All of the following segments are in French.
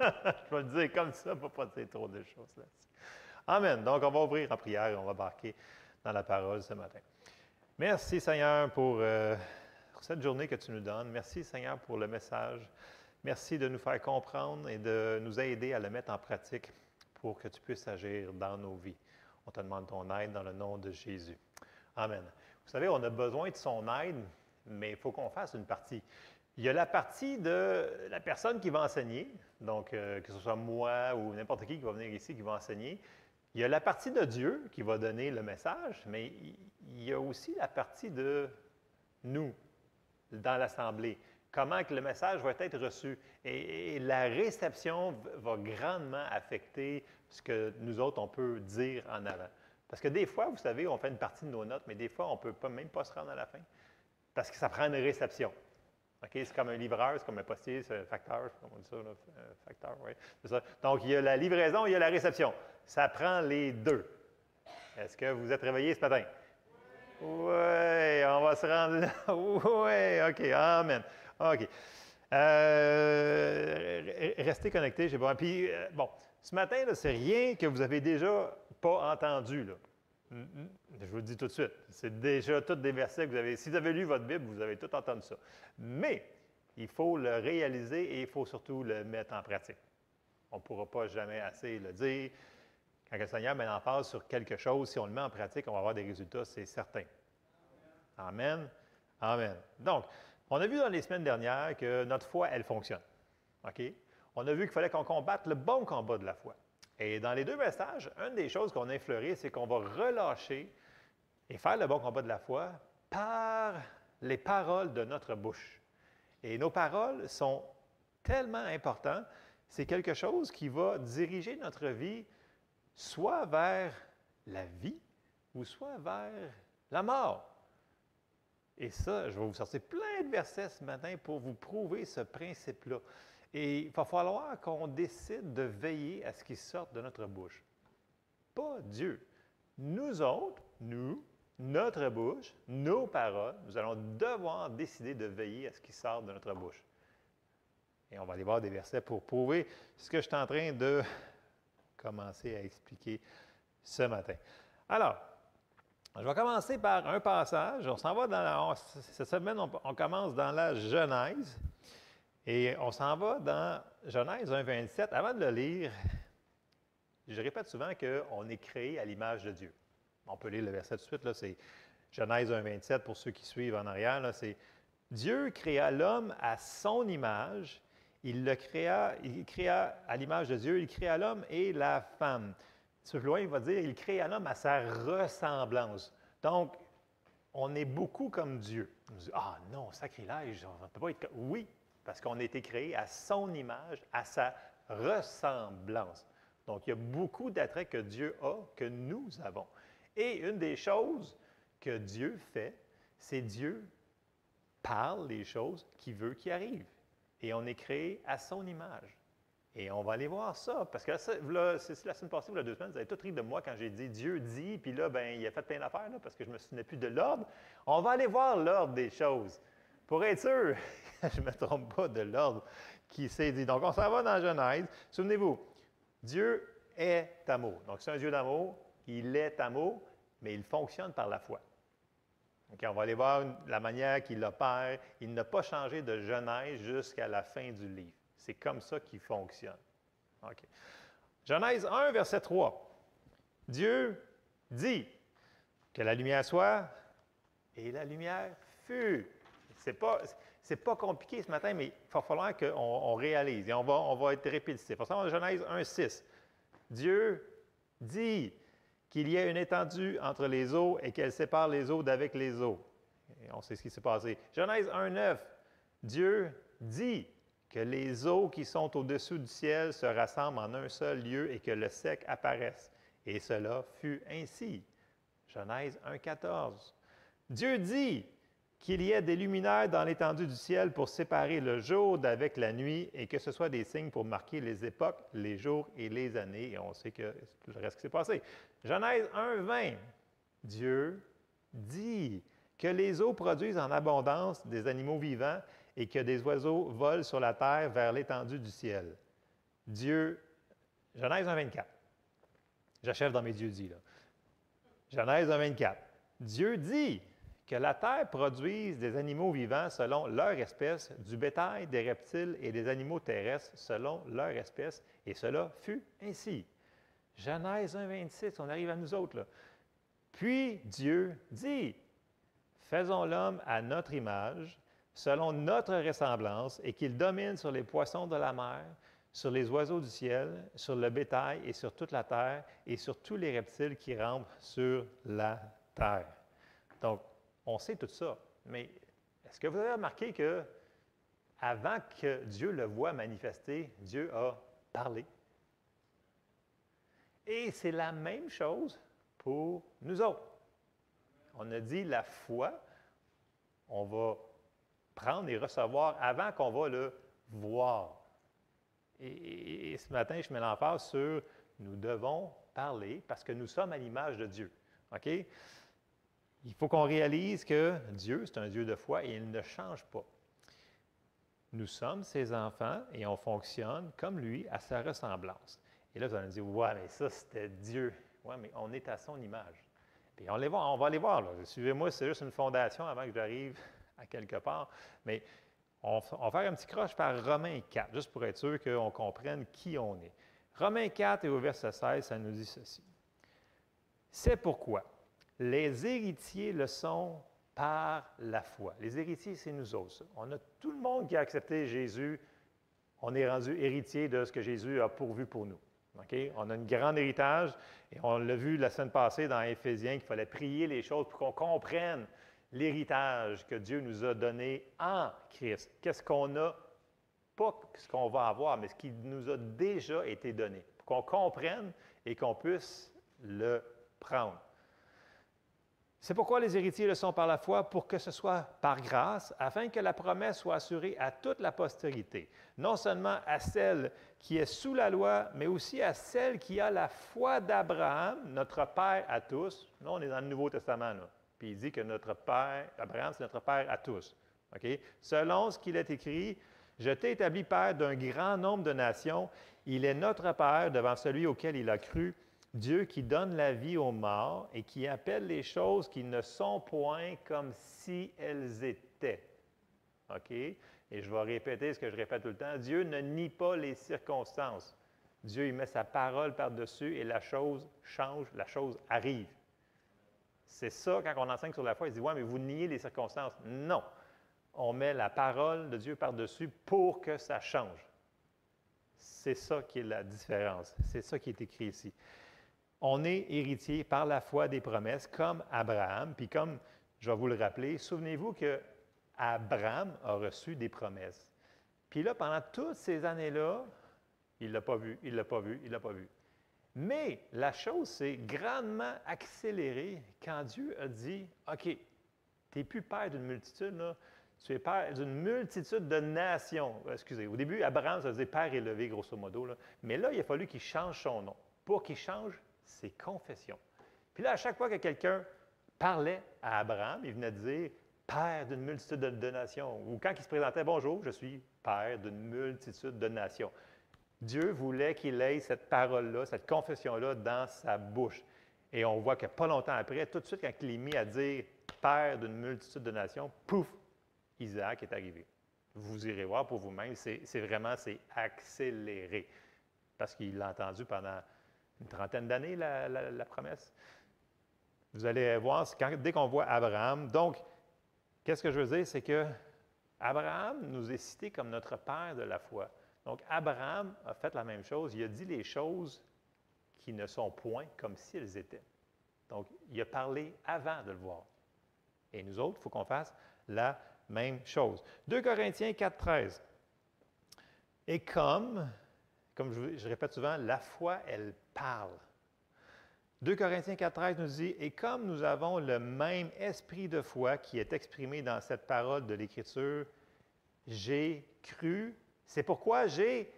Je vais le dire comme ça pour ne pas dire trop de choses là-dessus. Amen. Donc, on va ouvrir en prière et on va embarquer dans la parole ce matin. Merci, Seigneur, pour cette journée que tu nous donnes. Merci, Seigneur, pour le message. Merci de nous faire comprendre et de nous aider à le mettre en pratique pour que tu puisses agir dans nos vies. On te demande ton aide dans le nom de Jésus. Amen. Vous savez, on a besoin de son aide, mais il faut qu'on fasse une partie. Il y a la partie de la personne qui va enseigner, donc que ce soit moi ou n'importe qui va venir ici qui va enseigner. Il y a la partie de Dieu qui va donner le message, mais il y a aussi la partie de nous dans l'Assemblée. Comment que le message va être reçu. Et la réception va grandement affecter ce que nous autres, on peut dire en avant. Parce que des fois, vous savez, on fait une partie de nos notes, mais des fois, on ne peut même pas se rendre à la fin. Parce que ça prend une réception. Okay? C'est comme un livreur, c'est comme un postier, c'est un facteur, comme on dit ça, là, facteur, oui, c'est ça. Donc, il y a la livraison, il y a la réception. Ça prend les deux. Est-ce que vous êtes réveillés ce matin? Oui, on va se rendre là. Oui, OK, amen. OK. Restez connectés, j'ai besoin. Puis, bon, ce matin, c'est rien que vous avez déjà pas entendu, là. Je vous le dis tout de suite. C'est déjà tous des versets que vous avez. Si vous avez lu votre Bible, vous avez tout entendu ça. Mais il faut le réaliser et il faut surtout le mettre en pratique. On ne pourra pas jamais assez le dire. Quand le Seigneur met l'emphase sur quelque chose, si on le met en pratique, on va avoir des résultats, c'est certain. Amen. Amen. Donc, on a vu dans les semaines dernières que notre foi, elle fonctionne. OK? On a vu qu'il fallait qu'on combatte le bon combat de la foi. Et dans les deux messages, une des choses qu'on a effleurées, c'est qu'on va relâcher et faire le bon combat de la foi par les paroles de notre bouche. Et nos paroles sont tellement importantes, c'est quelque chose qui va diriger notre vie soit vers la vie ou soit vers la mort. Et ça, je vais vous sortir plein de versets ce matin pour vous prouver ce principe-là. Et il va falloir qu'on décide de veiller à ce qui sorte de notre bouche. Pas Dieu. Nous autres, nous, notre bouche, nos paroles, nous allons devoir décider de veiller à ce qui sort de notre bouche. Et on va aller voir des versets pour prouver ce que je suis en train de commencer à expliquer ce matin. Alors, je vais commencer par un passage. On s'en va dans cette semaine, on commence dans la Genèse. Et on s'en va dans Genèse 1,27. Avant de le lire, je répète souvent qu'on est créé à l'image de Dieu. On peut lire le verset tout de suite, là, c'est Genèse 1,27 pour ceux qui suivent en arrière. Là, c'est Dieu créa l'homme à son image. Il créa à l'image de Dieu, il créa l'homme et la femme. Un petit peu plus loin, il va dire, il créa l'homme à sa ressemblance. Donc, on est beaucoup comme Dieu. On dit, ah non, sacrilège, on ne peut pas être comme... Oui, parce qu'on a été créé à son image, à sa ressemblance. Donc, il y a beaucoup d'attraits que Dieu a, que nous avons. Et une des choses que Dieu fait, c'est Dieu parle les choses qu'il veut qu'ils arrivent. Et on est créé à son image. Et on va aller voir ça, parce que là, c'est la semaine passée ou la 2 semaines, vous avez tout ri de moi quand j'ai dit Dieu dit, puis là, ben, il a fait plein d'affaires, parce que je ne me souvenais plus de l'ordre. On va aller voir l'ordre des choses, pour être sûr que je ne me trompe pas de l'ordre qui s'est dit. Donc, on s'en va dans Genèse. Souvenez-vous, Dieu est amour. Donc, c'est un Dieu d'amour, il est amour, mais il fonctionne par la foi. Okay, on va aller voir la manière qu'il opère. Il n'a pas changé de Genèse jusqu'à la fin du livre. C'est comme ça qu'il fonctionne. Okay. Genèse 1, verset 3. Dieu dit que la lumière soit, et la lumière fut. C'est pas compliqué ce matin, mais il va falloir qu'on réalise. Et on va être répétitif. On va dans Genèse 1, 6. Dieu dit qu'il y ait une étendue entre les eaux et qu'elle sépare les eaux d'avec les eaux. Et on sait ce qui s'est passé. Genèse 1, 9. Dieu dit que les eaux qui sont au-dessous du ciel se rassemblent en un seul lieu et que le sec apparaisse. Et cela fut ainsi. Genèse 1, 14. Dieu dit qu'il y ait des luminaires dans l'étendue du ciel pour séparer le jour d'avec la nuit et que ce soit des signes pour marquer les époques, les jours et les années. Et on sait que le reste qui s'est passé. Genèse 1, 20. Dieu dit que les eaux produisent en abondance des animaux vivants et que des oiseaux volent sur la terre vers l'étendue du ciel. Dieu, Genèse 1,24. J'achève dans mes dieux dits, là. Genèse 1,24. Dieu dit que la terre produise des animaux vivants selon leur espèce, du bétail, des reptiles et des animaux terrestres selon leur espèce, et cela fut ainsi. Genèse 1,26, on arrive à nous autres, là. Puis Dieu dit, faisons l'homme à notre image, selon notre ressemblance, et qu'il domine sur les poissons de la mer, sur les oiseaux du ciel, sur le bétail et sur toute la terre, et sur tous les reptiles qui rampent sur la terre. Donc, on sait tout ça, mais est-ce que vous avez remarqué que avant que Dieu le voie manifester, Dieu a parlé? Et c'est la même chose pour nous autres. On a dit la foi, on va prendre et recevoir avant qu'on va le voir. Et ce matin, je mets l'emphase sur nous devons parler parce que nous sommes à l'image de Dieu. OK? Il faut qu'on réalise que Dieu, c'est un Dieu de foi et il ne change pas. Nous sommes ses enfants et on fonctionne comme lui, à sa ressemblance. Et là, vous allez me dire, ouais, mais ça, c'était Dieu. Oui, mais on est à son image. Puis on va aller voir. Là. Suivez-moi, c'est juste une fondation avant que j'arrive à quelque part. Mais on va faire un petit croche par Romains 4, juste pour être sûr qu'on comprenne qui on est. Romains 4 et au verset 16, ça nous dit ceci. C'est pourquoi les héritiers le sont par la foi. Les héritiers, c'est nous autres. Ça. On a tout le monde qui a accepté Jésus. On est rendu héritier de ce que Jésus a pourvu pour nous. Okay? On a un grand héritage et on l'a vu la semaine passée dans Éphésiens qu'il fallait prier les choses pour qu'on comprenne l'héritage que Dieu nous a donné en Christ. Qu'est-ce qu'on a, pas ce qu'on va avoir, mais ce qui nous a déjà été donné, pour qu'on comprenne et qu'on puisse le prendre. C'est pourquoi les héritiers le sont par la foi, pour que ce soit par grâce, afin que la promesse soit assurée à toute la postérité, non seulement à celle qui est sous la loi, mais aussi à celle qui a la foi d'Abraham, notre père à tous. Là, on est dans le Nouveau Testament, là. Puis il dit que notre père, Abraham, c'est notre père à tous. Okay? Selon ce qu'il est écrit, je t'ai établi père d'un grand nombre de nations. Il est notre père devant celui auquel il a cru. Dieu qui donne la vie aux morts et qui appelle les choses qui ne sont point comme si elles étaient. OK? Et je vais répéter ce que je répète tout le temps. Dieu ne nie pas les circonstances. Dieu, il met sa parole par-dessus et la chose change, la chose arrive. C'est ça, quand on enseigne sur la foi, il dit, ouais, mais vous niez les circonstances. Non. On met la parole de Dieu par-dessus pour que ça change. C'est ça qui est la différence. C'est ça qui est écrit ici. On est héritier par la foi des promesses, comme Abraham. Puis comme je vais vous le rappeler, souvenez-vous qu'Abraham a reçu des promesses. Puis là, pendant toutes ces années-là, il ne l'a pas vu, il ne l'a pas vu, il ne l'a pas vu. Mais la chose s'est grandement accélérée quand Dieu a dit, OK, tu n'es plus père d'une multitude, là, tu es père d'une multitude de nations. Excusez, au début, Abraham, ça faisait père élevé, grosso modo. Là. Mais là, il a fallu qu'il change son nom. Pour qu'il change ses confessions. Puis là, à chaque fois que quelqu'un parlait à Abraham, il venait de dire père d'une multitude de nations. Ou quand il se présentait, bonjour, je suis père d'une multitude de nations. Dieu voulait qu'il ait cette parole-là, cette confession-là dans sa bouche. Et on voit que pas longtemps après, tout de suite, quand il est mis à dire père d'une multitude de nations, pouf, Isaac est arrivé. Vous irez voir pour vous-même, c'est accéléré. Parce qu'il l'a entendu pendant une trentaine d'années, la promesse. Vous allez voir, dès qu'on voit Abraham, donc, qu'est-ce que je veux dire, c'est que Abraham nous est cité comme notre père de la foi. Donc, Abraham a fait la même chose. Il a dit les choses qui ne sont point comme si elles étaient. Donc, il a parlé avant de le voir. Et nous autres, il faut qu'on fasse la même chose. 2 Corinthiens 4, 13. Et comme je répète souvent, la foi, elle parle. 2 Corinthiens 4, 13 nous dit, « Et comme nous avons le même esprit de foi qui est exprimé dans cette parole de l'Écriture, j'ai cru, c'est pourquoi j'ai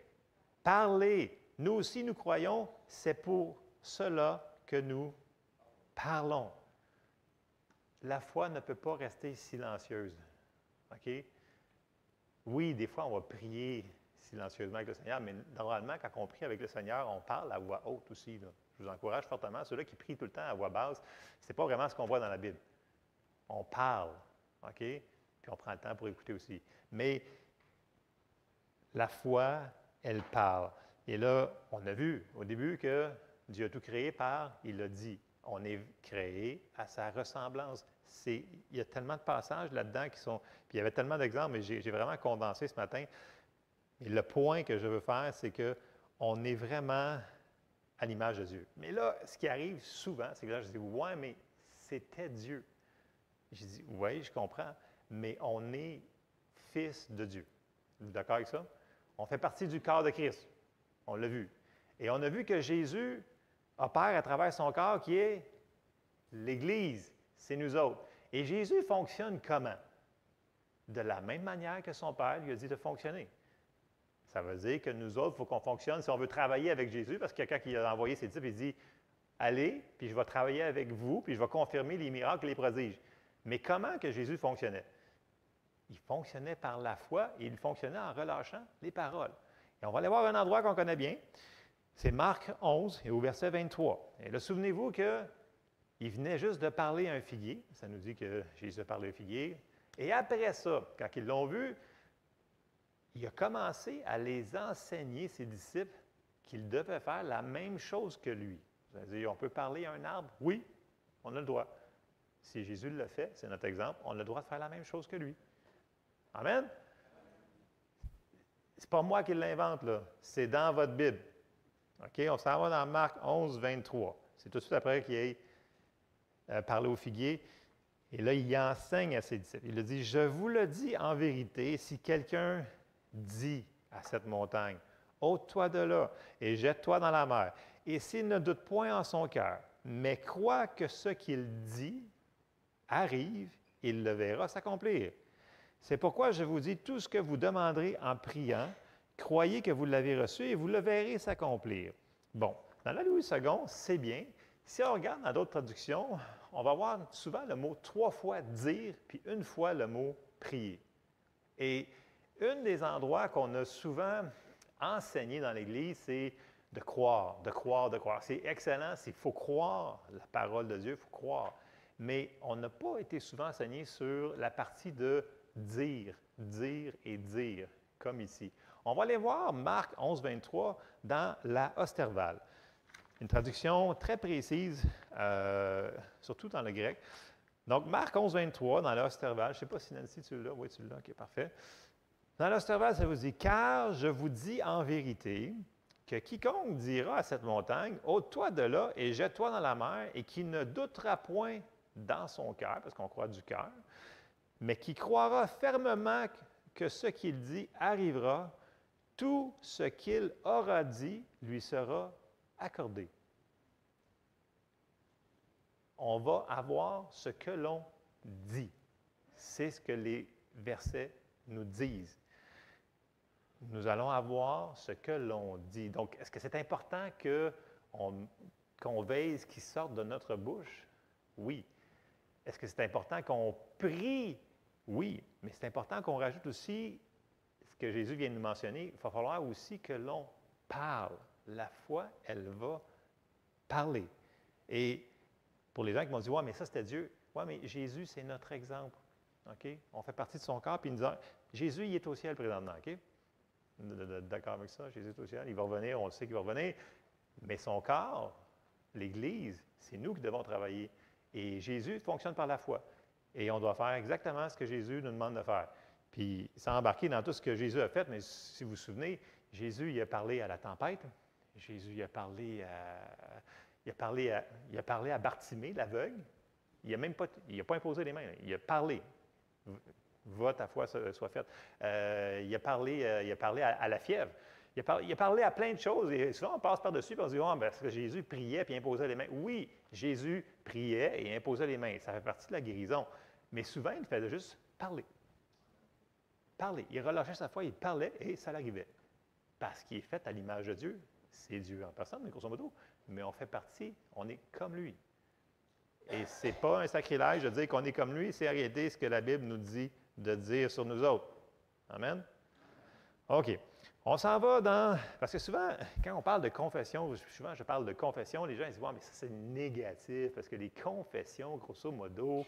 parlé. Nous aussi, nous croyons, c'est pour cela que nous parlons. » La foi ne peut pas rester silencieuse. OK? Oui, des fois, on va prier silencieusement avec le Seigneur, mais normalement, quand on prie avec le Seigneur, on parle à voix haute aussi. Là. Je vous encourage fortement. Ceux-là qui prient tout le temps à voix basse, ce n'est pas vraiment ce qu'on voit dans la Bible. On parle, OK? Puis on prend le temps pour écouter aussi. Mais la foi, elle parle. Et là, on a vu au début que Dieu a tout créé par, il l'a dit, on est créé à sa ressemblance. Il y a tellement de passages là-dedans qui sont... Puis il y avait tellement d'exemples, mais j'ai vraiment condensé ce matin. Et le point que je veux faire, c'est qu'on est vraiment à l'image de Dieu. Mais là, ce qui arrive souvent, c'est que là, je dis, ouais, mais c'était Dieu. Je dis, oui, je comprends, mais on est fils de Dieu. Vous êtes d'accord avec ça? On fait partie du corps de Christ. On l'a vu. Et on a vu que Jésus opère à travers son corps qui est l'Église. C'est nous autres. Et Jésus fonctionne comment? De la même manière que son Père lui a dit de fonctionner. Ça veut dire que nous autres, il faut qu'on fonctionne si on veut travailler avec Jésus, parce que quand il a envoyé ses disciples, il dit « Allez, puis je vais travailler avec vous, puis je vais confirmer les miracles et les prodiges. » Mais comment que Jésus fonctionnait? Il fonctionnait par la foi et il fonctionnait en relâchant les paroles. Et on va aller voir un endroit qu'on connaît bien. C'est Marc 11 et au verset 23. Et là, souvenez-vous qu'il venait juste de parler à un figuier. Ça nous dit que Jésus a parlé à un figuier. Et après ça, quand ils l'ont vu, il a commencé à les enseigner, ses disciples, qu'ils devaient faire la même chose que lui. C'est-à-dire, on peut parler à un arbre? Oui, on a le droit. Si Jésus le fait, c'est notre exemple, on a le droit de faire la même chose que lui. Amen? C'est pas moi qui l'invente, là. C'est dans votre Bible. OK? On s'en va dans Marc 11, 23. C'est tout de suite après qu'il ait parlé au figuier. Et là, il enseigne à ses disciples. Il a dit, « Je vous le dis en vérité, si quelqu'un dit à cette montagne, « Ôte-toi de là et jette-toi dans la mer. » Et s'il ne doute point en son cœur, mais croit que ce qu'il dit arrive, il le verra s'accomplir. C'est pourquoi je vous dis, tout ce que vous demanderez en priant, croyez que vous l'avez reçu et vous le verrez s'accomplir. Bon, dans la Louis II, c'est bien. Si on regarde dans d'autres traductions, on va voir souvent le mot 3 fois dire, puis 1 fois le mot prier. Et un des endroits qu'on a souvent enseigné dans l'Église, c'est de croire, de croire, de croire. C'est excellent, il faut croire la parole de Dieu, il faut croire. Mais on n'a pas été souvent enseigné sur la partie de dire, dire et dire, comme ici. On va aller voir Marc 11, 23 dans la Osterval. Une traduction très précise, surtout dans le grec. Donc, Marc 11, 23 dans la Osterval. Je ne sais pas si Nancy, tu l'as. Oui, tu l'as. OK, parfait. Dans la Osterval, ça vous dit « Car je vous dis en vérité que quiconque dira à cette montagne, ôte-toi de là et jette-toi dans la mer, et qui ne doutera point dans son cœur, parce qu'on croit du cœur, mais qui croira fermement que ce qu'il dit arrivera, tout ce qu'il aura dit lui sera accordé. » On va avoir ce que l'on dit. C'est ce que les versets nous disent. Nous allons avoir ce que l'on dit. Donc, est-ce que c'est important qu'on veille ce qui sort de notre bouche? Oui. Est-ce que c'est important qu'on prie? Oui. Mais c'est important qu'on rajoute aussi ce que Jésus vient de nous mentionner. Il va falloir aussi que l'on parle. La foi, elle va parler. Et pour les gens qui m'ont dit « Ouais, mais ça, c'était Dieu. » Oui, mais Jésus, c'est notre exemple. OK? On fait partie de son corps, puis il nous dit « Jésus, il est au ciel présentement. » OK? D'accord avec ça? Jésus est au ciel. Il va revenir, on le sait qu'il va revenir. Mais son corps, l'Église, c'est nous qui devons travailler. Et Jésus fonctionne par la foi. Et on doit faire exactement ce que Jésus nous demande de faire. Puis, sans embarquer dans tout ce que Jésus a fait, mais si vous vous souvenez, Jésus, il a parlé à la tempête. Jésus, il a parlé à Bartimée, l'aveugle. Il n'a pas imposé les mains. Il a parlé. Va, ta foi soit faite. Il a parlé à la fièvre. Il a parlé à plein de choses. Et souvent, on passe par-dessus et on se dit, oh, ben, est-ce que Jésus priait et imposait les mains? Oui, Jésus priait et imposait les mains. Ça fait partie de la guérison. Mais souvent, il faisait juste parler. Parler. Il relâchait sa foi, il parlait et ça l'arrivait. Parce qu'il est fait à l'image de Dieu. C'est Dieu en personne, mais grosso modo. Mais on fait partie, on est comme lui. Et ce n'est pas un sacrilège de dire qu'on est comme lui, c'est en réalité ce que la Bible nous dit de dire sur nous autres. Amen? OK. On s'en va dans... Parce que souvent, quand on parle de confession, souvent je parle de confession, les gens ils disent « Ouais, mais ça c'est négatif, parce que les confessions, grosso modo,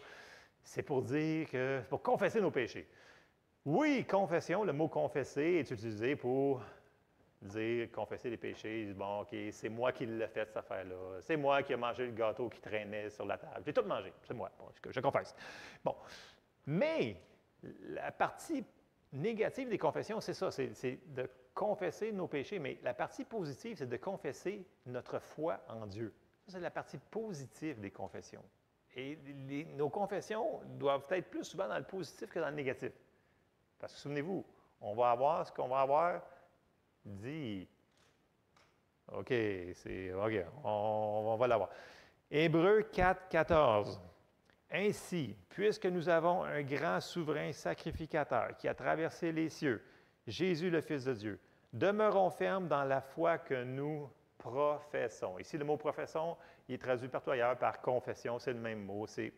c'est pour dire que... c'est pour confesser nos péchés. » Oui, confession, le mot « confesser » est utilisé pour dire confesser les péchés. Bon, OK, c'est moi qui l'ai fait, cette affaire-là. C'est moi qui ai mangé le gâteau qui traînait sur la table. J'ai tout mangé, c'est moi. Bon, je confesse. Bon, mais la partie négative des confessions, c'est ça, c'est de confesser nos péchés, mais la partie positive, c'est de confesser notre foi en Dieu. Ça, c'est la partie positive des confessions. Et nos confessions doivent être plus souvent dans le positif que dans le négatif. Parce que souvenez-vous, on va avoir ce qu'on va avoir dit. OK, OK, on va l'avoir. Hébreux 4, 14. Ainsi, puisque nous avons un grand souverain sacrificateur qui a traversé les cieux, Jésus le Fils de Dieu, demeurons fermes dans la foi que nous professons. Ici, le mot professons, il est traduit partout ailleurs par confession, c'est le même mot, c'est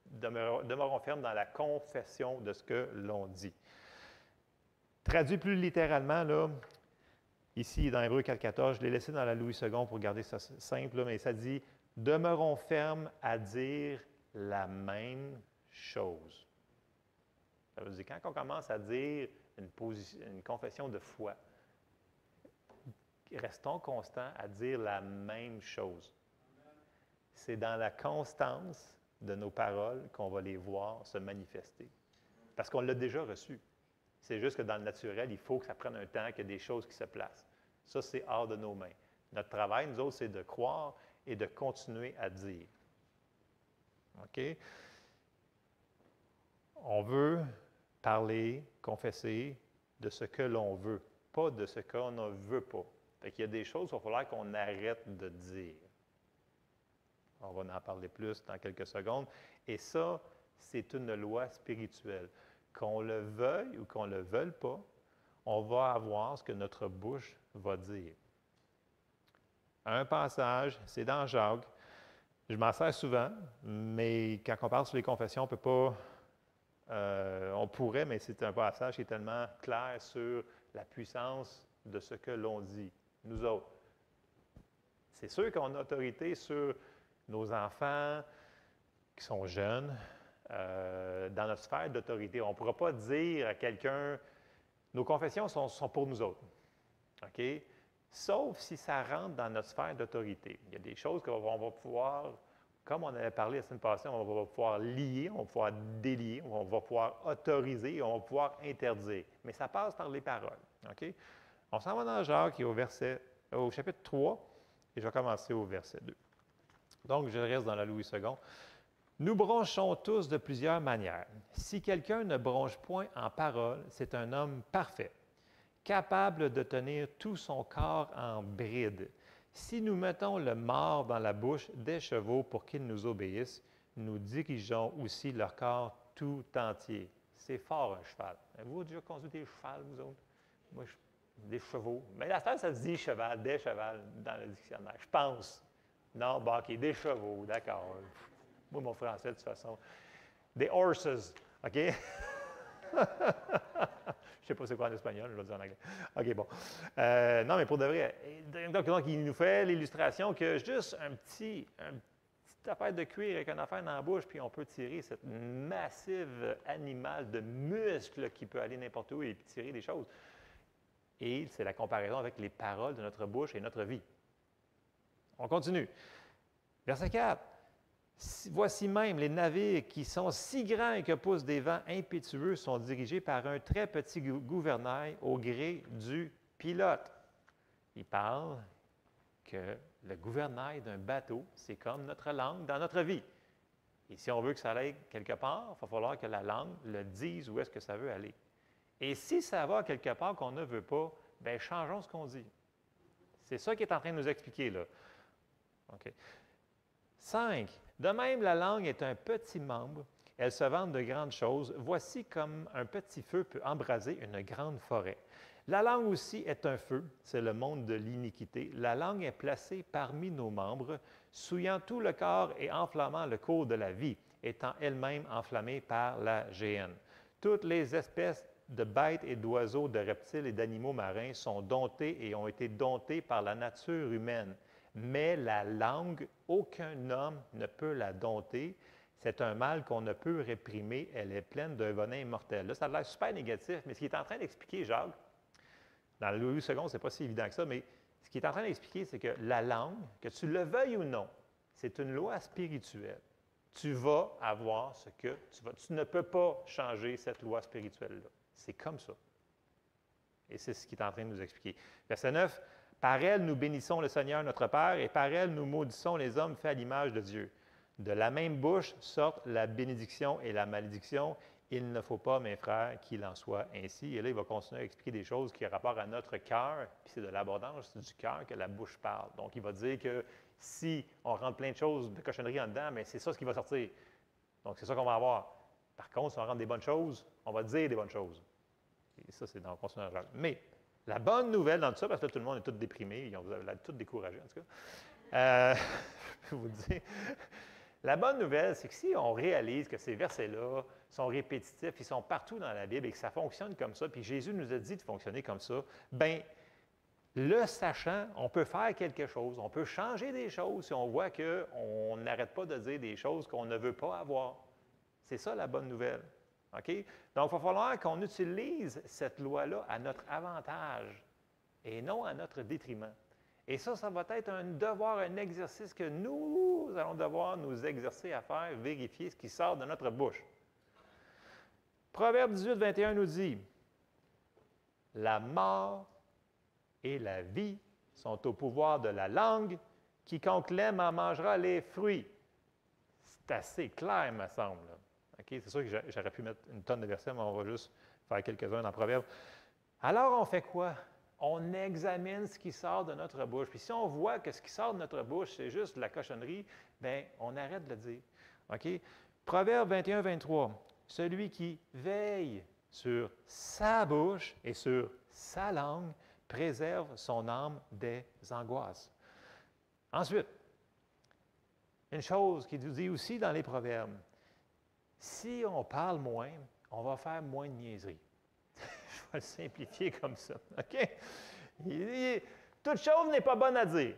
demeurons fermes dans la confession de ce que l'on dit. Traduit plus littéralement, là, ici dans Hébreux 4, 14, je l'ai laissé dans la Louis II pour garder ça simple, là, mais ça dit « Demeurons fermes à dire la même chose. » Ça veut dire quand on commence à dire une confession de foi, restons constants à dire la même chose. C'est dans la constance de nos paroles qu'on va les voir se manifester. Parce qu'on l'a déjà reçu. C'est juste que dans le naturel, il faut que ça prenne un temps, qu'il y ait des choses qui se placent. Ça, c'est hors de nos mains. Notre travail, nous autres, c'est de croire et de continuer à dire. OK? On veut parler, confesser de ce que l'on veut, pas de ce qu'on ne veut pas. Fait qu'il y a des choses qu'il va falloir qu'on arrête de dire. On va en parler plus dans quelques secondes. Et ça, c'est une loi spirituelle. Qu'on le veuille ou qu'on ne le veuille pas, on va avoir ce que notre bouche va dire. Un passage, c'est dans Jacques. Je m'en sers souvent, mais quand on parle sur les confessions, on ne peut pas... on pourrait, mais c'est un passage qui est tellement clair sur la puissance de ce que l'on dit, nous autres. C'est sûr qu'on a autorité sur nos enfants qui sont jeunes, dans notre sphère d'autorité. On ne pourra pas dire à quelqu'un, nos confessions sont pour nous autres. OK? Sauf si ça rentre dans notre sphère d'autorité. Il y a des choses qu'on va pouvoir, comme on avait parlé la semaine passée, on va pouvoir lier, on va pouvoir délier, on va pouvoir autoriser, on va pouvoir interdire. Mais ça passe par les paroles. OK? On s'en va dans Jacques qui est au chapitre 3, et je vais commencer au verset 2. Donc, je reste dans la Louis II. Nous bronchons tous de plusieurs manières. Si quelqu'un ne bronche point en parole, c'est un homme parfait, capable de tenir tout son corps en bride. Si nous mettons le mort dans la bouche des chevaux pour qu'ils nous obéissent, nous dirigeons aussi leur corps tout entier. C'est fort un cheval. Avez-vous déjà conduit des chevals, vous autres? Moi, des chevaux. Mais la star, ça se dit cheval, des chevals dans le dictionnaire. Je pense. Non, bon, OK, des chevaux, d'accord. Moi, mon français, de toute façon. Des horses, OK? Je ne sais pas c'est quoi en espagnol, je vais le dire en anglais. OK, bon. Non, mais pour de vrai. Donc, il nous fait l'illustration que juste une petite affaire de cuir avec une affaire dans la bouche, puis on peut tirer cette massive animal de muscles qui peut aller n'importe où et tirer des choses. Et c'est la comparaison avec les paroles de notre bouche et notre vie. On continue. Verset 4. Voici même les navires qui sont si grands que poussent des vents impétueux sont dirigés par un très petit gouvernail au gré du pilote. Il parle que le gouvernail d'un bateau, c'est comme notre langue dans notre vie. Et si on veut que ça aille quelque part, il va falloir que la langue le dise où est-ce que ça veut aller. Et si ça va quelque part qu'on ne veut pas, bien, changeons ce qu'on dit. C'est ça qu'il est en train de nous expliquer, là. OK. 5. De même, la langue est un petit membre. Elle se vante de grandes choses. Voici comme un petit feu peut embraser une grande forêt. La langue aussi est un feu, c'est le monde de l'iniquité. La langue est placée parmi nos membres, souillant tout le corps et enflammant le cours de la vie, étant elle-même enflammée par la géhenne. Toutes les espèces de bêtes et d'oiseaux, de reptiles et d'animaux marins sont domptés et ont été domptés par la nature humaine. Mais la langue, aucun homme ne peut la dompter. C'est un mal qu'on ne peut réprimer. Elle est pleine d'un venin mortel. Là, ça a l'air super négatif, mais ce qu'il est en train d'expliquer, Jacques, dans le Louis II, ce n'est pas si évident que ça, mais ce qu'il est en train d'expliquer, c'est que la langue, que tu le veuilles ou non, c'est une loi spirituelle. Tu vas avoir ce que tu vas. Tu ne peux pas changer cette loi spirituelle-là. C'est comme ça. Et c'est ce qu'il est en train de nous expliquer. Verset 9, « Par elle, nous bénissons le Seigneur notre Père, et par elle, nous maudissons les hommes faits à l'image de Dieu. De la même bouche sortent la bénédiction et la malédiction. Il ne faut pas, mes frères, qu'il en soit ainsi. » Et là, il va continuer à expliquer des choses qui ont rapport à notre cœur, puis c'est de l'abondance du cœur que la bouche parle. Donc, il va dire que si on rentre plein de choses, de cochonneries en dedans, mais c'est ça ce qui va sortir. Donc, c'est ça qu'on va avoir. Par contre, si on rentre des bonnes choses, on va dire des bonnes choses. Et ça, c'est dans le continuum. Mais la bonne nouvelle dans tout ça, parce que là, tout le monde est tout déprimé, vous avez tout découragé, en tout cas, je peux vous le dire. La bonne nouvelle, c'est que si on réalise que ces versets-là sont répétitifs, ils sont partout dans la Bible et que ça fonctionne comme ça, puis Jésus nous a dit de fonctionner comme ça, bien, le sachant, on peut faire quelque chose, on peut changer des choses si on voit qu'on n'arrête pas de dire des choses qu'on ne veut pas avoir. C'est ça la bonne nouvelle. OK? Donc, il va falloir qu'on utilise cette loi-là à notre avantage et non à notre détriment. Et ça va être un devoir, un exercice que nous allons devoir nous exercer à faire, vérifier ce qui sort de notre bouche. Proverbe 18, 21 nous dit, « La mort et la vie sont au pouvoir de la langue. Quiconque l'aime en mangera les fruits. » C'est assez clair, me semble. Okay? C'est sûr que j'aurais pu mettre une tonne de versets, mais on va juste faire quelques-uns dans Proverbe. Alors, on fait quoi? On examine ce qui sort de notre bouche. Puis si on voit que ce qui sort de notre bouche, c'est juste de la cochonnerie, bien, on arrête de le dire. OK? Proverbe 21, 23. Celui qui veille sur sa bouche et sur sa langue préserve son âme des angoisses. Ensuite, une chose qu'il nous dit aussi dans les Proverbes, si on parle moins, on va faire moins de niaiseries. Je vais le simplifier comme ça. OK? Toute chose n'est pas bonne à dire,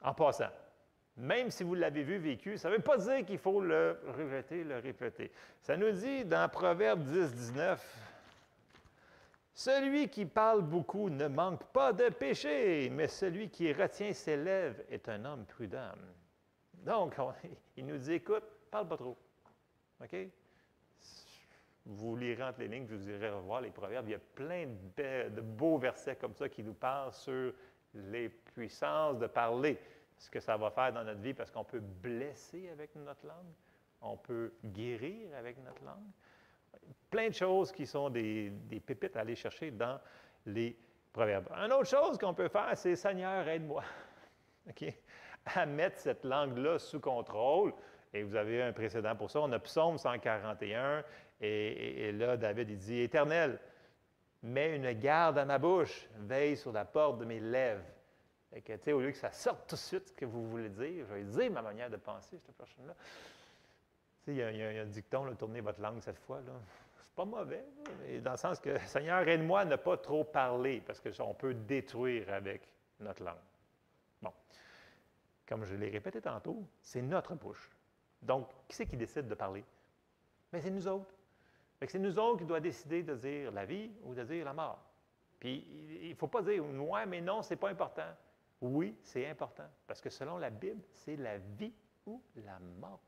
en passant. Même si vous l'avez vu, vécu, ça ne veut pas dire qu'il faut le répéter. Ça nous dit dans Proverbe 10, 19, « Celui qui parle beaucoup ne manque pas de péché, mais celui qui retient ses lèvres est un homme prudent. » Donc, il nous dit, écoute, parle pas trop. OK? Vous lirez entre les lignes, vous irez revoir les proverbes. Il y a plein de beaux versets comme ça qui nous parlent sur les puissances de parler, ce que ça va faire dans notre vie, parce qu'on peut blesser avec notre langue, on peut guérir avec notre langue. Plein de choses qui sont des pépites à aller chercher dans les proverbes. Une autre chose qu'on peut faire, c'est « Seigneur, aide-moi ». OK? À mettre cette langue-là sous contrôle. Et vous avez un précédent pour ça. On a Psaume 141, et là, David, il dit « Éternel, mets une garde à ma bouche, veille sur la porte de mes lèvres. » Fait que, tu sais, au lieu que ça sorte tout de suite ce que vous voulez dire, je vais dire ma manière de penser, cette personne-là. Tu sais, il y a un dicton, là, tournez votre langue cette fois, là. C'est pas mauvais, là, mais dans le sens que, Seigneur, aide-moi à ne pas trop parler, parce qu'on peut détruire avec notre langue. Bon. Comme je l'ai répété tantôt, c'est notre bouche. Donc, qui c'est qui décide de parler? Bien, c'est nous autres. C'est nous autres qui doivent décider de dire la vie ou de dire la mort. Puis, il ne faut pas dire « ouais, mais non, ce n'est pas important ». Oui, c'est important, parce que selon la Bible, c'est la vie ou la mort.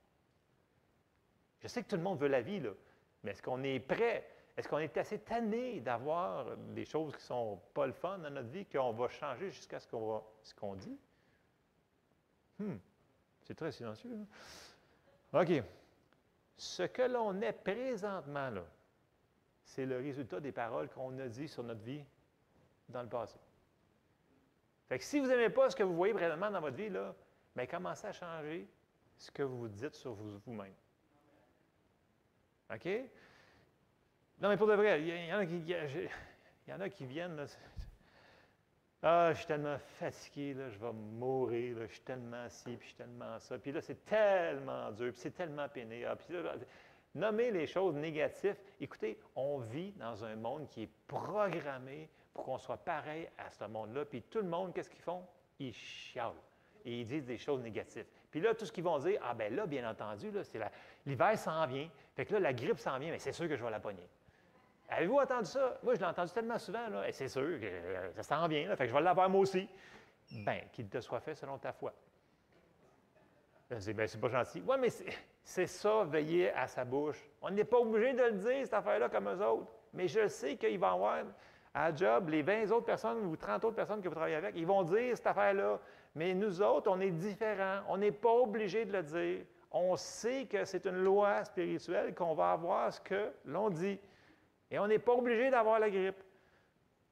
Je sais que tout le monde veut la vie, là, mais est-ce qu'on est prêt? Est-ce qu'on est assez tanné d'avoir des choses qui ne sont pas le fun dans notre vie, qu'on va changer jusqu'à ce qu'on dit? C'est très silencieux. Hein? OK. Ce que l'on est présentement, là, c'est le résultat des paroles qu'on a dites sur notre vie dans le passé. Fait que si vous n'aimez pas ce que vous voyez présentement dans votre vie, là, bien, commencez à changer ce que vous dites sur vous-même. OK? Non, mais pour de vrai, il y en a qui viennent, là, ah, je suis tellement fatigué, là, je vais mourir, là, je suis tellement ci, puis je suis tellement ça. Puis là, c'est tellement dur, puis c'est tellement peiné. Ah, puis là, Nommez les choses négatives. Écoutez, on vit dans un monde qui est programmé pour qu'on soit pareil à ce monde-là. Puis tout le monde, qu'est-ce qu'ils font? Ils chialent. Et ils disent des choses négatives. Puis là, tout ce qu'ils vont dire, ah ben là, bien entendu, là, l'hiver s'en vient. Fait que là, la grippe s'en vient, mais c'est sûr que je vais la pogner. Avez-vous entendu ça? Moi, je l'ai entendu tellement souvent, là, et c'est sûr que ça s'en vient, là, fait que je vais l'avoir moi aussi. Bien, qu'il te soit fait selon ta foi. C'est pas gentil. Oui, mais c'est ça, veiller à sa bouche. On n'est pas obligé de le dire, cette affaire-là, comme eux autres. Mais je sais qu'il va y avoir, à la job, les 20 autres personnes ou 30 autres personnes que vous travaillez avec, ils vont dire cette affaire-là. Mais nous autres, on est différents. On n'est pas obligé de le dire. On sait que c'est une loi spirituelle qu'on va avoir ce que l'on dit. Et on n'est pas obligé d'avoir la grippe.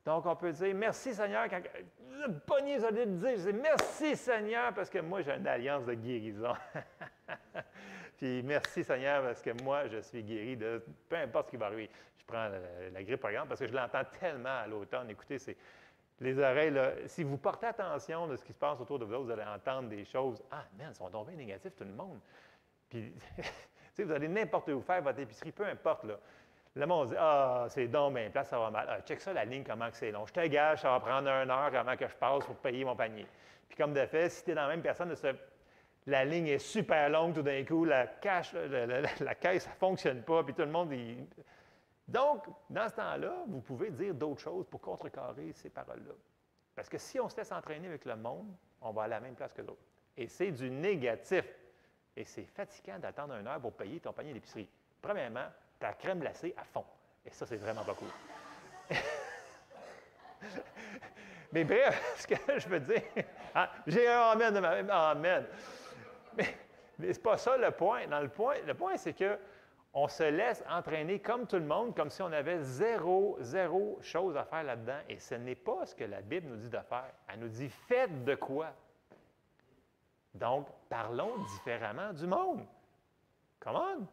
Donc, on peut dire merci Seigneur. Quand le pogné, ça dit de dire, je dis merci Seigneur parce que moi, j'ai une alliance de guérison. Puis merci Seigneur parce que moi, je suis guéri de peu importe ce qui va arriver. Je prends la grippe, par exemple, parce que je l'entends tellement à l'automne. Écoutez, c'est les oreilles, là, si vous portez attention de ce qui se passe autour de vous, vous allez entendre des choses. Ah, man, ils sont tombés négatifs, tout le monde. Puis, vous allez n'importe où faire votre épicerie, peu importe, là. Le monde dit, ah, c'est donc bien place, ça va mal. Ah, check ça, la ligne, comment que c'est long. Je te gage, ça va prendre 1 heure avant que je passe pour payer mon panier. Puis comme de fait, si tu es dans la même personne, la ligne est super longue tout d'un coup, la caisse, ça ne fonctionne pas, puis tout le monde... Donc, dans ce temps-là, vous pouvez dire d'autres choses pour contrecarrer ces paroles-là. Parce que si on se laisse entraîner avec le monde, on va à la même place que l'autre. Et c'est du négatif. Et c'est fatigant d'attendre 1 heure pour payer ton panier d'épicerie. Premièrement, ta crème glacée à fond. Et ça, c'est vraiment pas cool. Mais bref, ce que je veux dire, j'ai un amen de ma même amen. Mais c'est pas ça le point. Le point, c'est qu'on se laisse entraîner comme tout le monde, comme si on avait zéro chose à faire là-dedans. Et ce n'est pas ce que la Bible nous dit de faire. Elle nous dit faites de quoi? Donc, parlons différemment du monde. Come on!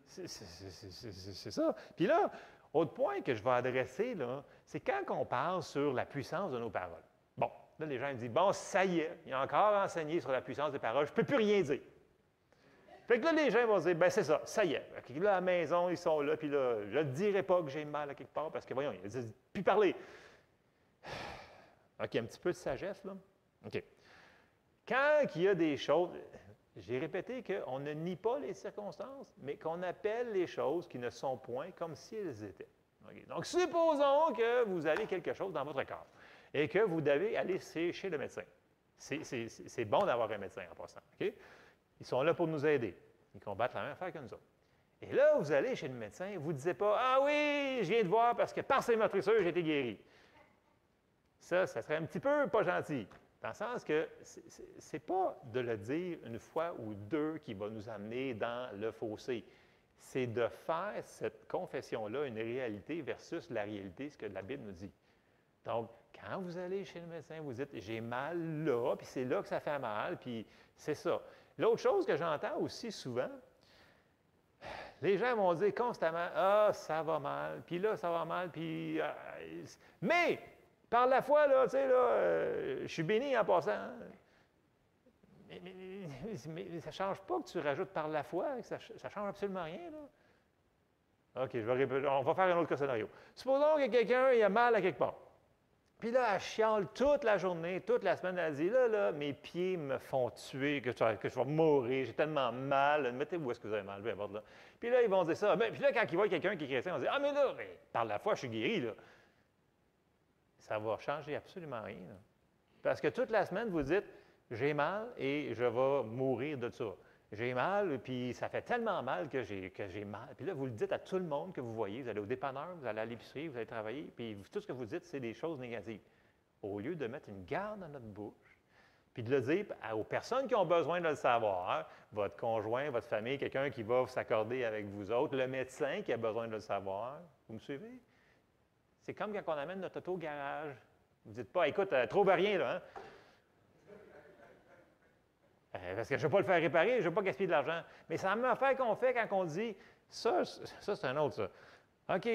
C'est ça. Puis là, autre point que je vais adresser, là, c'est quand on parle sur la puissance de nos paroles. Bon, là, les gens me disent, bon, ça y est, il a encore enseigné sur la puissance des paroles, je ne peux plus rien dire. Fait que là, les gens vont dire, bien, c'est ça y est. Là, à la maison, ils sont là, puis là, je ne dirai pas que j'ai mal à quelque part, parce que, voyons, ils disent, puis parler. OK, un petit peu de sagesse, là. OK. Quand il y a des choses... J'ai répété qu'on ne nie pas les circonstances, mais qu'on appelle les choses qui ne sont point comme si elles étaient. Okay. Donc, supposons que vous avez quelque chose dans votre corps et que vous devez aller chez le médecin. C'est bon d'avoir un médecin en passant. Okay? Ils sont là pour nous aider. Ils combattent la même affaire que nous autres. Et là, vous allez chez le médecin, vous ne disiez pas « Ah oui, je viens de voir parce que par ces meurtrissures, j'ai été guéri. » Ça serait un petit peu pas gentil. Dans le sens que ce n'est pas de le dire une fois ou deux qui va nous amener dans le fossé. C'est de faire cette confession-là une réalité versus la réalité, ce que la Bible nous dit. Donc, quand vous allez chez le médecin, vous dites « j'ai mal là », puis c'est là que ça fait mal, puis c'est ça. L'autre chose que j'entends aussi souvent, les gens vont dire constamment « ah, ça va mal », puis là, ça va mal, puis... mais... Par la foi, là, tu sais, là, je suis béni en passant. Mais ça ne change pas que tu rajoutes par la foi, ça ne change absolument rien, là. OK, on va faire un autre cas scénario. Supposons que quelqu'un a mal à quelque part. Puis là, elle chiale toute la journée, toute la semaine, elle dit, là, mes pieds me font tuer, que je vais mourir, j'ai tellement mal. Mettez-vous où est-ce que vous avez mal, peu importe, là. Puis là, ils vont dire ça. Puis là, quand ils voient quelqu'un qui est chrétien, ils vont dire, ah, mais là, par la foi, je suis guéri, là. Ça va changer absolument rien. Là. Parce que toute la semaine, vous dites, j'ai mal et je vais mourir de ça. J'ai mal, puis ça fait tellement mal que j'ai mal. Puis là, vous le dites à tout le monde que vous voyez. Vous allez au dépanneur, vous allez à l'épicerie, vous allez travailler, puis tout ce que vous dites, c'est des choses négatives. Au lieu de mettre une garde dans notre bouche, puis de le dire aux personnes qui ont besoin de le savoir, votre conjoint, votre famille, quelqu'un qui va s'accorder avec vous autres, le médecin qui a besoin de le savoir. Vous me suivez? C'est comme quand on amène notre auto au garage. Vous ne dites pas, écoute, trouve rien, là. Parce que je ne vais pas le faire réparer, je ne veux pas gaspiller de l'argent. Mais c'est la même affaire qu'on fait quand on dit, ça c'est un autre, ça. OK,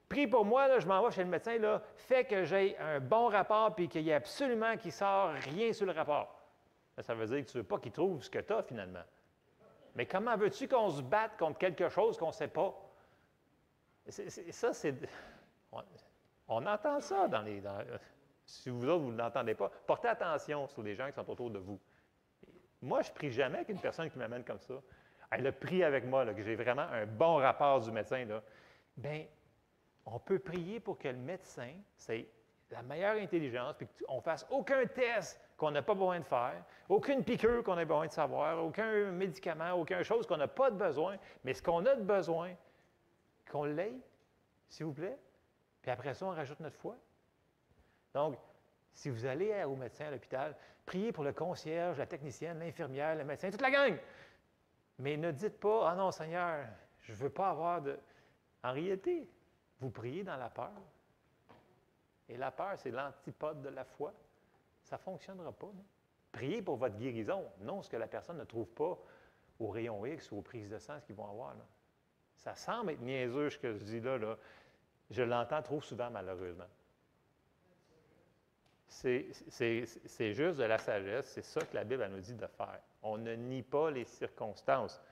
prie pour moi, là, je m'en vais chez le médecin, là, fait que j'ai un bon rapport puis qu'il y ait absolument qui sort rien sur le rapport. Là, ça veut dire que tu ne veux pas qu'il trouve ce que tu as, finalement. Mais comment veux-tu qu'on se batte contre quelque chose qu'on ne sait pas? On entend ça si vous autres, vous ne l'entendez pas. Portez attention sur les gens qui sont autour de vous. Moi, je ne prie jamais qu'une personne qui m'amène comme ça. Elle a prié avec moi, là, que j'ai vraiment un bon rapport du médecin. Bien, on peut prier pour que le médecin, c'est la meilleure intelligence, puis qu'on ne fasse aucun test qu'on n'a pas besoin de faire, aucune piqûre qu'on a besoin de savoir, aucun médicament, aucune chose qu'on n'a pas de besoin, mais ce qu'on a de besoin, qu'on l'ait, s'il vous plaît, puis après ça, on rajoute notre foi. Donc, si vous allez au médecin à l'hôpital, priez pour le concierge, la technicienne, l'infirmière, le médecin, toute la gang. Mais ne dites pas, « Ah non, Seigneur, je ne veux pas avoir de... » En réalité, vous priez dans la peur. Et la peur, c'est l'antipode de la foi. Ça ne fonctionnera pas. Non? Priez pour votre guérison, non ce que la personne ne trouve pas au rayon X ou aux prises de sang, ce qu'ils vont avoir. Là. Ça semble être niaiseux, ce que je dis là. Je l'entends trop souvent, malheureusement. C'est juste de la sagesse. C'est ça que la Bible elle nous dit de faire. On ne nie pas les circonstances.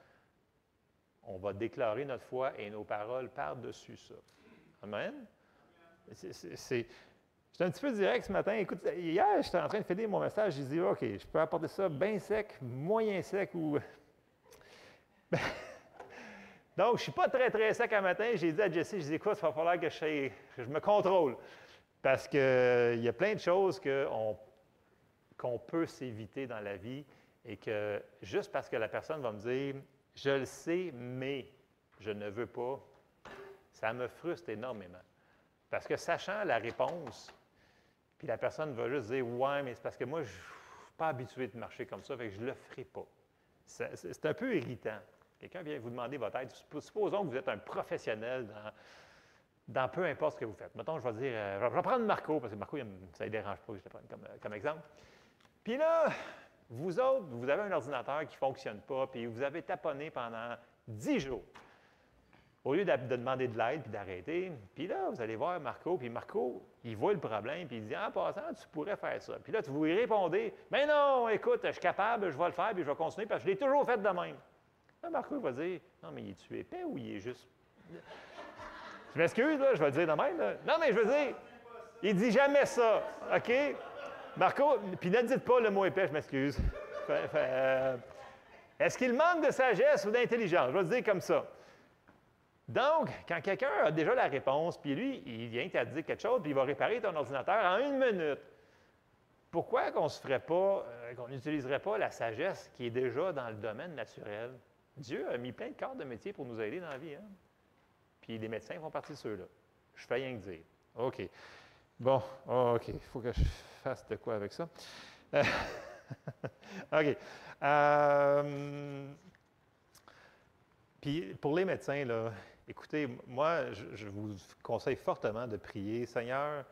On va déclarer notre foi et nos paroles par-dessus ça. Amen? C'est un petit peu direct ce matin. Écoute, hier, j'étais en train de finir mon message. J'ai dit, OK, je peux apporter ça bien sec, moyen sec ou... Donc, je ne suis pas très, très sec un matin. J'ai dit à Jesse, je dis, écoute, il va falloir que je me contrôle. Parce qu'il y a plein de choses qu'on peut s'éviter dans la vie et que juste parce que la personne va me dire, je le sais, mais je ne veux pas, ça me frustre énormément. Parce que sachant la réponse, puis la personne va juste dire, ouais, mais c'est parce que moi, je ne suis pas habitué de marcher comme ça, fait que je ne le ferai pas. C'est un peu irritant. Quelqu'un vient vous demander votre aide. Supposons que vous êtes un professionnel dans peu importe ce que vous faites. Mettons, je vais dire, je vais prendre Marco, parce que Marco, ça ne dérange pas que je le prenne comme exemple. Puis là, vous autres, vous avez un ordinateur qui ne fonctionne pas, puis vous avez taponné pendant 10 jours. Au lieu de demander de l'aide puis d'arrêter, puis là, vous allez voir Marco, puis Marco, il voit le problème, puis il dit, en passant, tu pourrais faire ça. Puis là, vous lui répondez, mais non, écoute, je suis capable, je vais le faire, puis je vais continuer, parce que je l'ai toujours fait de même. Là, Marco, il va dire, non, mais es-tu épais ou il est juste. Je m'excuse, là, je vais le dire de même. Là. Non, mais je veux dire, il ne dit jamais ça, OK? Marco, puis ne dites pas le mot épais, je m'excuse. Est-ce qu'il manque de sagesse ou d'intelligence? Je vais le dire comme ça. Donc, quand quelqu'un a déjà la réponse, puis lui, il vient te dire quelque chose, puis il va réparer ton ordinateur en 1 minute, pourquoi qu'on qu'on n'utiliserait pas la sagesse qui est déjà dans le domaine naturel? Dieu a mis plein de corps de métier pour nous aider dans la vie. Hein? Puis les médecins font partie de ceux-là. Je fais rien que dire. OK. Bon, OK. Il faut que je fasse de quoi avec ça. OK. Puis pour les médecins, là, écoutez, moi, je vous conseille fortement de prier. Seigneur,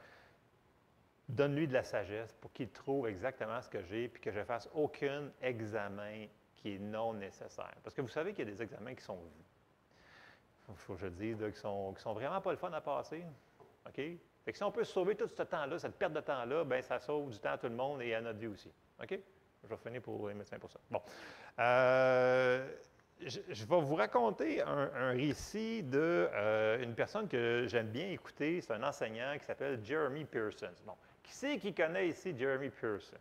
donne-lui de la sagesse pour qu'il trouve exactement ce que j'ai, puis que je ne fasse aucun examen qui est non nécessaire. Parce que vous savez qu'il y a des examens qui sont vus. Il faut que je le dise, là, qui sont vraiment pas le fun à passer. OK? Fait que si on peut sauver tout ce temps-là, cette perte de temps-là, bien, ça sauve du temps à tout le monde et à notre vie aussi. OK? Je vais finir pour les médecins pour ça. Bon. Je vais vous raconter un récit d'une personne que j'aime bien écouter. C'est un enseignant qui s'appelle Jeremy Pearson. Bon. Qui c'est qui connaît ici Jeremy Pearson?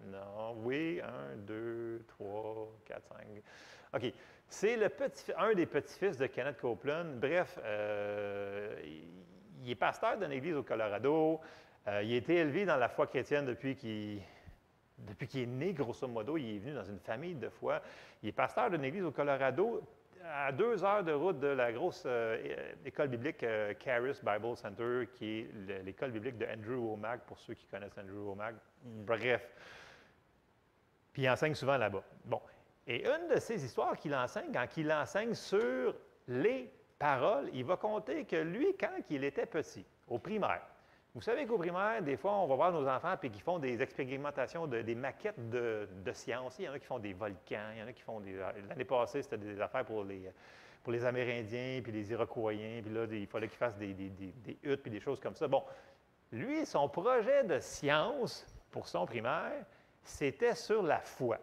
Non, oui, 1, 2, 3, 4, 5. OK. C'est un des petits-fils de Kenneth Copeland. Bref, il est pasteur d'une église au Colorado. Il a été élevé dans la foi chrétienne depuis qu'il est né, grosso modo. Il est venu dans une famille de foi. Il est pasteur d'une église au Colorado, à 2 heures de route de la grosse école biblique Charis Bible Center, qui est l'école biblique de Andrew Wommack, pour ceux qui connaissent Andrew Wommack. Bref. Puis il enseigne souvent là-bas. Bon. Et une de ces histoires qu'il enseigne, quand il enseigne sur les paroles, il va conter que lui, quand il était petit, au primaire, vous savez qu'au primaire, des fois, on va voir nos enfants et qu'ils font des expérimentations, des maquettes de science. Il y en a qui font des volcans, il y en a qui font des... L'année passée, c'était des affaires pour les Amérindiens puis les Iroquois, puis là, il fallait qu'ils fassent des huttes puis des choses comme ça. Bon, lui, son projet de science pour son primaire, c'était sur la foi.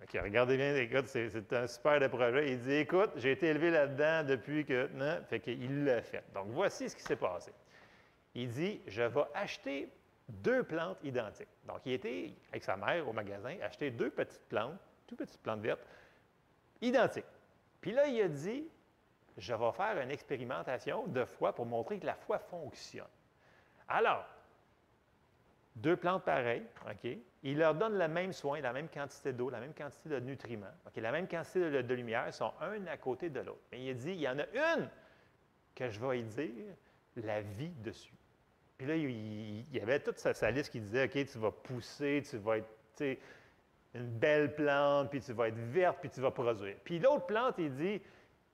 OK, regardez bien, écoute, c'est un super de projet. Il dit, écoute, j'ai été élevé là-dedans depuis que... Non, fait qu'il l'a fait. Donc, voici ce qui s'est passé. Il dit, je vais acheter 2 plantes identiques. Donc, il était, avec sa mère, au magasin, acheter 2 petites plantes, toutes petites plantes vertes, identiques. Puis là, il a dit, je vais faire une expérimentation de foi pour montrer que la foi fonctionne. Alors, 2 plantes pareilles, OK? Il leur donne le même soin, la même quantité d'eau, la même quantité de nutriments, OK? La même quantité de lumière, ils sont un à côté de l'autre. Mais il a dit, il y en a une que je vais y dire la vie dessus. Puis là, il y avait toute sa liste qui disait, OK, tu vas pousser, tu vas être une belle plante, puis tu vas être verte, puis tu vas produire. Puis l'autre plante, il dit,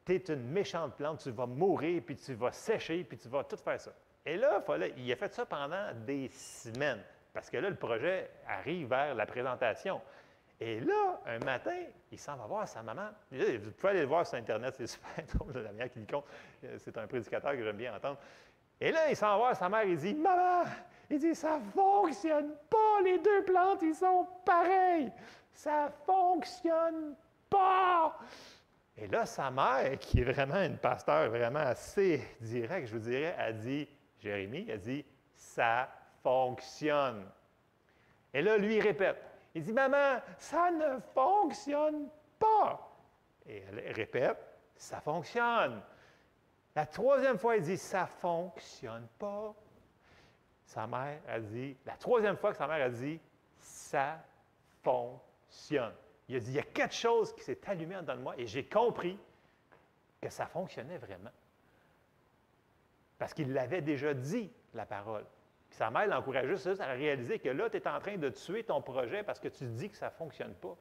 tu es une méchante plante, tu vas mourir, puis tu vas sécher, puis tu vas tout faire ça. Et là, il a fait ça pendant des semaines, parce que là, le projet arrive vers la présentation. Et là, un matin, il s'en va voir sa maman. Là, vous pouvez aller le voir sur Internet, c'est super drôle, la manière qu'il compte. C'est un prédicateur que j'aime bien entendre. Et là, il s'en va voir sa mère, il dit, « Maman, il dit, ça ne fonctionne pas, les 2 plantes, ils sont pareils. Ça ne fonctionne pas. » Et là, sa mère, qui est vraiment une pasteur vraiment assez directe, je vous dirais, a dit, Jérémie, elle dit, ça fonctionne. Et là, lui, il répète. Il dit, maman, ça ne fonctionne pas. Et elle répète, ça fonctionne. La 3e fois, il dit, ça ne fonctionne pas. Sa mère a dit, la 3e fois que sa mère a dit, ça fonctionne. Il a dit, il y a quelque chose qui s'est allumé en dedans de moi et j'ai compris que ça fonctionnait vraiment. Parce qu'il l'avait déjà dit, la parole. Puis sa mère l'encourageait juste à réaliser que là, tu es en train de tuer ton projet parce que tu dis que ça ne fonctionne pas.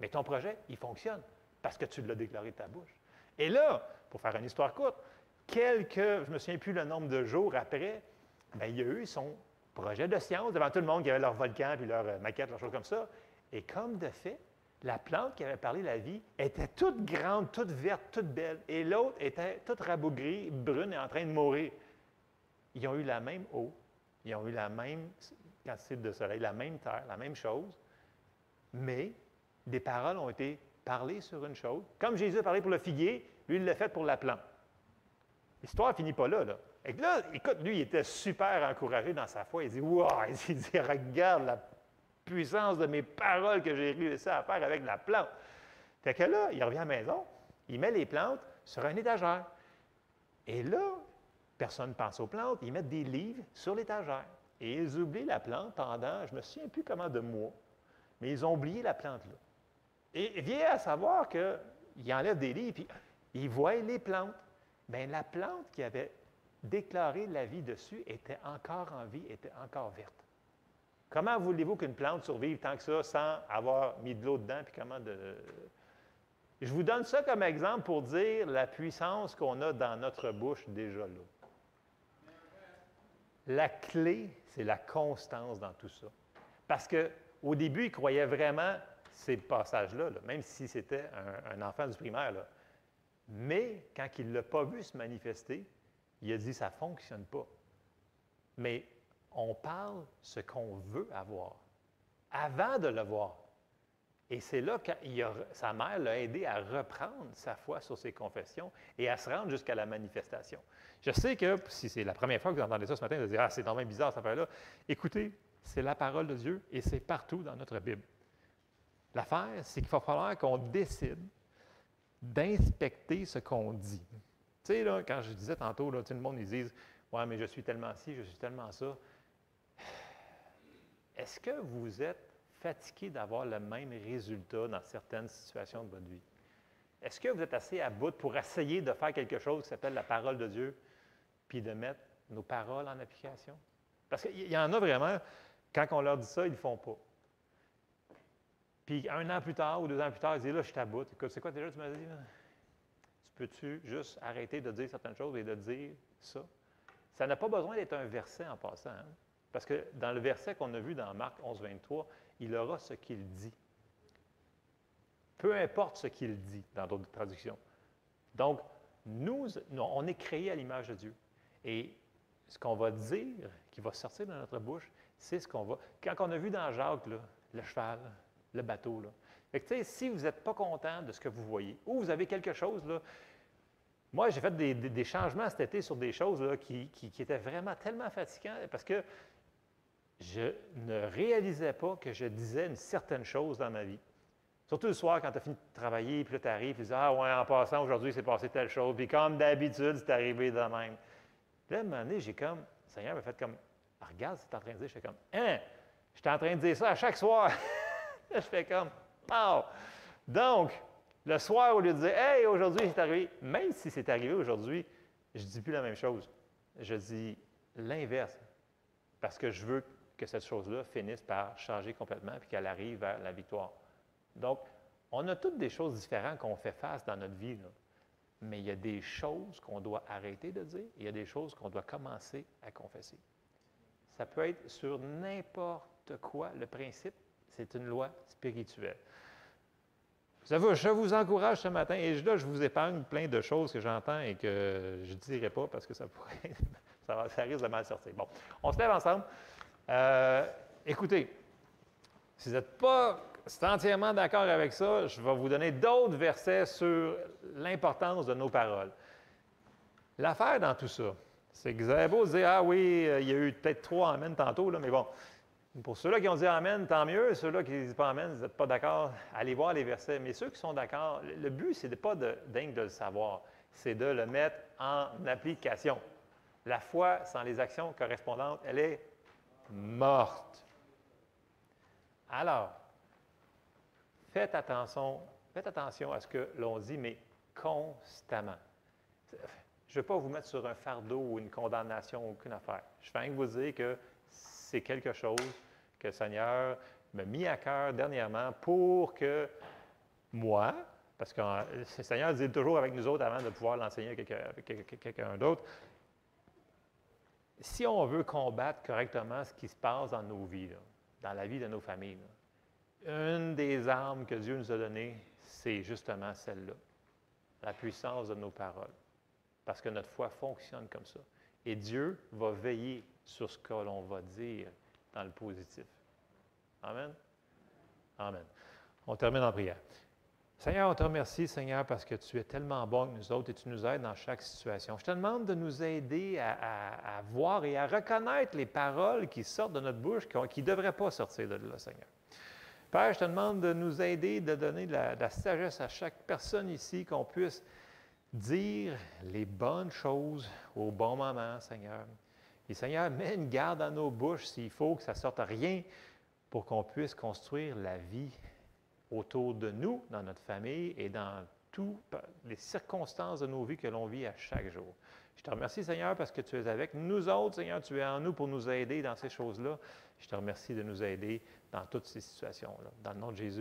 Mais ton projet, il fonctionne parce que tu l'as déclaré de ta bouche. Et là, pour faire une histoire courte, je ne me souviens plus le nombre de jours après, bien, il y a eu son projet de science devant tout le monde qui avait leur volcan puis leur maquette, leurs choses comme ça. Et comme de fait, la plante qui avait parlé de la vie était toute grande, toute verte, toute belle. Et l'autre était toute rabougrie, brune et en train de mourir. Ils ont eu la même eau, ils ont eu la même quantité de soleil, la même terre, la même chose. Mais des paroles ont été parlées sur une chose. Comme Jésus a parlé pour le figuier, lui, il l'a fait pour la plante. L'histoire ne finit pas là. Et là, écoute, lui, il était super encouragé dans sa foi. Il dit, « Wow! » Il dit, « Regarde la puissance de mes paroles que j'ai réussi à faire avec la plante. » Fait que là, il revient à la maison, il met les plantes sur un étagère. Et là, personne ne pense aux plantes, ils mettent des livres sur l'étagère. Et ils oublient la plante pendant, je ne me souviens plus comment de mois, mais ils ont oublié la plante là. Et vient à savoir qu'ils enlèvent des livres, puis ils voient les plantes. Bien, la plante qui avait déclaré la vie dessus était encore en vie, était encore verte. Comment voulez-vous qu'une plante survive tant que ça sans avoir mis de l'eau dedans? Puis comment Je vous donne ça comme exemple pour dire la puissance qu'on a dans notre bouche déjà là. La clé, c'est la constance dans tout ça. Parce qu'au début, il croyait vraiment ces passages-là, même si c'était un enfant du primaire. Là. Mais quand il ne l'a pas vu se manifester, il a dit « ça ne fonctionne pas ». Mais on parle ce qu'on veut avoir avant de le voir. Et c'est là que sa mère l'a aidé à reprendre sa foi sur ses confessions et à se rendre jusqu'à la manifestation. Je sais que, si c'est la première fois que vous entendez ça ce matin, vous allez dire « Ah, c'est vraiment bizarre cette affaire-là ». Écoutez, c'est la parole de Dieu et c'est partout dans notre Bible. L'affaire, c'est qu'il va falloir qu'on décide d'inspecter ce qu'on dit. Tu sais, là, quand je disais tantôt, là, tout le monde, ils disent « Ouais, mais je suis tellement ci, je suis tellement ça ». Est-ce que vous êtes fatigué d'avoir le même résultat dans certaines situations de votre vie? Est-ce que vous êtes assez à bout pour essayer de faire quelque chose qui s'appelle la parole de Dieu, puis de mettre nos paroles en application? Parce qu'il y en a vraiment, quand on leur dit ça, ils ne le font pas. Puis 1 an plus tard ou 2 ans plus tard, ils disent « Là, je suis à bout. Écoute, c'est quoi déjà tu m'as dit? Là? Tu peux-tu juste arrêter de dire certaines choses et de dire ça? » Ça n'a pas besoin d'être un verset en passant. Hein? Parce que dans le verset qu'on a vu dans Marc 11, 23, il aura ce qu'il dit. Peu importe ce qu'il dit, dans d'autres traductions. Donc, nous, on est créés à l'image de Dieu. Et ce qu'on va dire, qui va sortir de notre bouche, c'est ce qu'on va... Quand on a vu dans Jacques, là, le cheval, le bateau. Là. Fait que, si vous n'êtes pas content de ce que vous voyez, ou vous avez quelque chose, là, moi, j'ai fait des changements cet été sur des choses là, qui étaient vraiment tellement fatigants parce que je ne réalisais pas que je disais une certaine chose dans ma vie. Surtout le soir, quand tu as fini de travailler, puis là, tu arrives, tu dis « Ah ouais, en passant, aujourd'hui, c'est passé telle chose. » Puis comme d'habitude, c'est arrivé de même. Puis là, à un moment donné, j'ai comme, le Seigneur m'a fait comme, « Regarde ce que tu es en train de dire. » Je fais comme, « Hein? Je suis en train de dire ça à chaque soir. » Là, je fais comme, « Wow! » Donc, le soir, au lieu de dire « Hey, aujourd'hui, c'est arrivé. » Même si c'est arrivé aujourd'hui, je ne dis plus la même chose. Je dis l'inverse. Parce que je veux que cette chose-là finisse par changer complètement et qu'elle arrive vers la victoire. Donc, on a toutes des choses différentes qu'on fait face dans notre vie, là. Mais il y a des choses qu'on doit arrêter de dire et il y a des choses qu'on doit commencer à confesser. Ça peut être sur n'importe quoi. Le principe, c'est une loi spirituelle. Je vous encourage ce matin, et là, je vous épargne plein de choses que j'entends et que je ne dirai pas parce que ça pourrait, ça risque de mal sortir. Bon, on se lève ensemble. Écoutez, si vous n'êtes pas entièrement d'accord avec ça, je vais vous donner d'autres versets sur l'importance de nos paroles. L'affaire dans tout ça, c'est que vous avez beau dire « Ah oui, il y a eu peut-être 3 amens tantôt, là, mais bon, pour ceux-là qui ont dit Amen, tant mieux. Ceux-là qui ne disent pas Amen, vous n'êtes pas d'accord, allez voir les versets. Mais ceux qui sont d'accord, le but, ce n'est pas dingue de le savoir, c'est de le mettre en application. La foi sans les actions correspondantes, elle est morte. Alors, faites attention à ce que l'on dit, mais constamment. Je ne vais pas vous mettre sur un fardeau ou une condamnation ou aucune affaire. Je fais rien que vous dire que c'est quelque chose que le Seigneur m'a mis à cœur dernièrement pour que moi, parce que le Seigneur dit toujours avec nous autres avant de pouvoir l'enseigner à quelqu'un d'autre, si on veut combattre correctement ce qui se passe dans nos vies, là, dans la vie de nos familles, là, une des armes que Dieu nous a données, c'est justement celle-là, la puissance de nos paroles, parce que notre foi fonctionne comme ça. Et Dieu va veiller sur ce que l'on va dire dans le positif. Amen? Amen. On termine en prière. Seigneur, on te remercie, Seigneur, parce que tu es tellement bon avec nous autres et tu nous aides dans chaque situation. Je te demande de nous aider à voir et à reconnaître les paroles qui sortent de notre bouche, qui ne devraient pas sortir de là, Seigneur. Père, je te demande de nous aider, de donner de la sagesse à chaque personne ici, qu'on puisse dire les bonnes choses au bon moment, Seigneur. Et Seigneur, mets une garde dans nos bouches s'il faut que ça ne sorte rien pour qu'on puisse construire la vie autour de nous, dans notre famille et dans toutes les circonstances de nos vies que l'on vit à chaque jour. Je te remercie, Seigneur, parce que tu es avec nous autres, Seigneur, tu es en nous pour nous aider dans ces choses-là. Je te remercie de nous aider dans toutes ces situations-là. Dans le nom de Jésus.